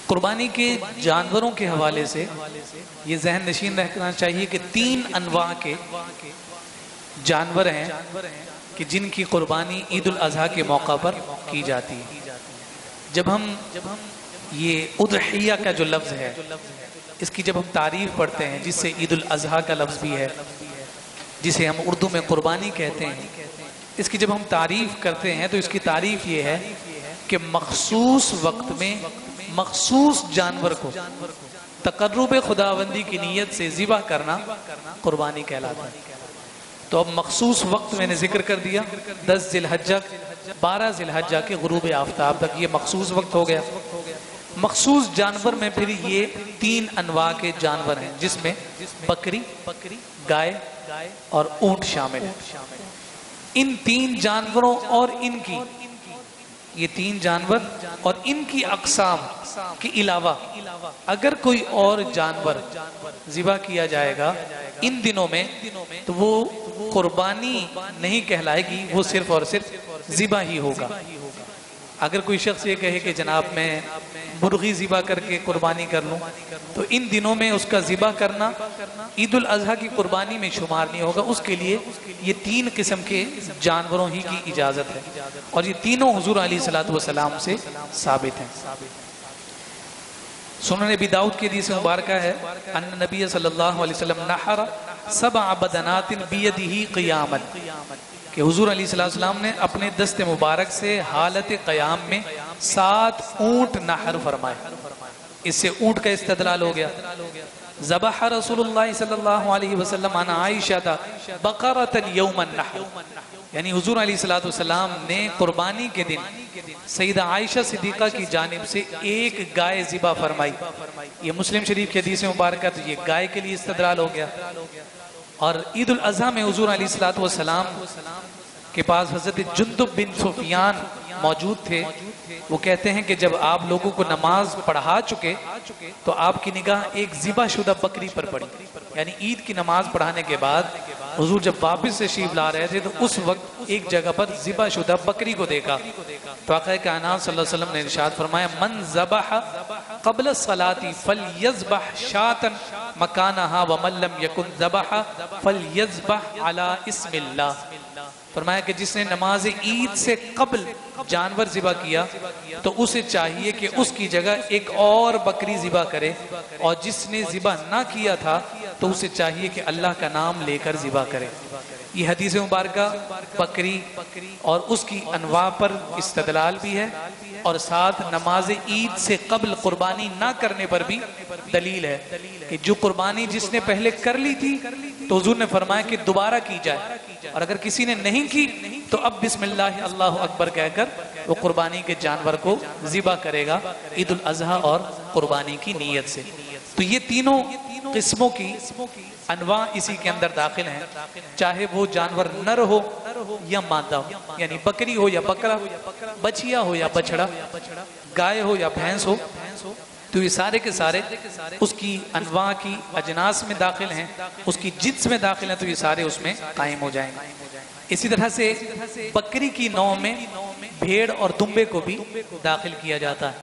قربانی کے جانوروں کے حوالے سے یہ ذہن نشین رکھنا چاہیے کہ 3 انواع کے جانور ہیں کہ جن کی قربانی عید الاضحیٰ کے موقع پر کی جاتی ہے۔ جب ہم یہ اضحیہ کا جو لفظ ہے اس کی جب ہم تعریف پڑھتے ہیں، جس سے عید الاضحیٰ کا لفظ بھی ہے، جسے ہم اردو میں قربانی کہتے ہیں، اس کی جب ہم تعریف کرتے ہیں تو اس کی تعریف یہ ہے کہ مخصوص وقت میں مخصوص جانور کو تقرب خداوندی کی نیت سے ذبح کرنا قربانی کہلاتا ہے۔ تو اب مخصوص وقت میں نے ذکر کر دیا، 10 ذی الحجہ 12 ذی الحجہ کے غروب آفتاب تک یہ مخصوص وقت ہو گیا۔ مخصوص جانور میں پھر یہ 3 انواع کے جانور ہیں، جس میں بکری، گائے اور اونٹ شامل ہیں۔ ان 3 جانوروں اور ان کی یہ 3 جانور اور ان کی اقسام کے علاوہ اگر کوئی اور جانور ذبح کیا جائے گا ان دنوں میں تو وہ قربانی نہیں کہلائے گی، وہ صرف اور صرف ذبح ہی ہوگا۔ اگر کوئی شخص یہ کہے کہ جناب میں مرغی ذبح کر کے قربانی کر لوں تو ان دنوں میں اس کا ذبح کرنا عید الاضحیٰ کی قربانی میں شمار نہیں ہوگا، اس کے لیے یہ 3 قسم کے جانوروں ہی کی اجازت ہے، اور یہ تینوں حضور علیہ السلام سے ثابت ہیں۔ سنن ابی داؤد کی حدیث مبارکہ ہے ان نبی صلی اللہ علیہ وسلم نحر 7 بدنات بیدہ قیاما، کہ حضور علیہ السلام نے اپنے دست مبارک سے حالت قیام میں 7 اونٹ نحر فرمائے۔ اس سے اونٹ کا استدلال ہو گیا۔ ذبح رسول اللہ صلی اللہ علیہ وسلم عن عائشہ بقرۃ یوم النحر، یعنی حضور علیہ السلام نے قربانی کے دن سیدہ عائشہ صدیقہ کی جانب سے 1 گائے ذبح فرمائی۔ یہ مسلم شریف کی حدیث مبارکہ، تو یہ گائے کے لیے استدلال ہو گیا۔ اور عید الاضحیٰ میں حضور علیہ السلام کے پاس حضرت جندب بن سفیان موجود تھے۔ وہ کہتے ہیں کہ جب آپ لوگوں کو نماز پڑھا چکے تو آپ کی نگاہ ایک ذبح شدہ بکری پر پڑی، یعنی عید کی نماز پڑھانے کے بعد حضور جب واپس تشریف لا رہے تھے تو اس وقت ایک جگہ پر ذبح شدہ بکری کو دیکھا، تو آقا کائنات صلی اللہ علیہ وسلم نے ارشاد فرمایا من ذبح قبل الصلاة فلیذبح شاة مکانہا ومن لم یکن ذبح فلیذبح علی اسم اللہ۔ فرمایا کہ جس نے نماز عید سے قبل جانور ذبح کیا تو اسے چاہیے کہ اس کی جگہ ایک اور بکری ذبح کرے، اور جس نے ذبح نہ کیا تھا تو اسے چاہیے کہ اللہ کا نام لے کر ذبح کرے۔ یہ حدیث مبارکہ بکری اور اس کی انواع پر استدلال بھی ہے، اور ساتھ نماز عید سے قبل قربانی نہ کرنے پر بھی دلیل ہے کہ جو قربانی جس نے پہلے کر لی تھی تو حضور نے فرمایا کہ دوبارہ کی جائے، اور اگر کسی نے نہیں کی تو اب بسم اللہ اللہ اکبر کہہ کر وہ قربانی کے جانور کو ذبح کرے گا عید الاضحیٰ اور قربانی کی نیت سے۔ تو یہ تینوں قسموں کی انواع اسی کے اندر داخل ہیں، چاہے وہ جانور نر ہو یا مادہ ہو، یعنی بکری ہو یا بکرا، بچیا ہو یا بچڑا، گائے ہو یا بھینس ہو، تو یہ سارے کے سارے اس کی انواع کی اجناس میں داخل ہیں، اس کی جنس میں داخل ہیں، تو یہ سارے اس میں قائم ہو جائیں گے۔ اسی طرح سے بکری کی نوع میں بھیڑ اور دمبے کو بھی داخل کیا جاتا ہے۔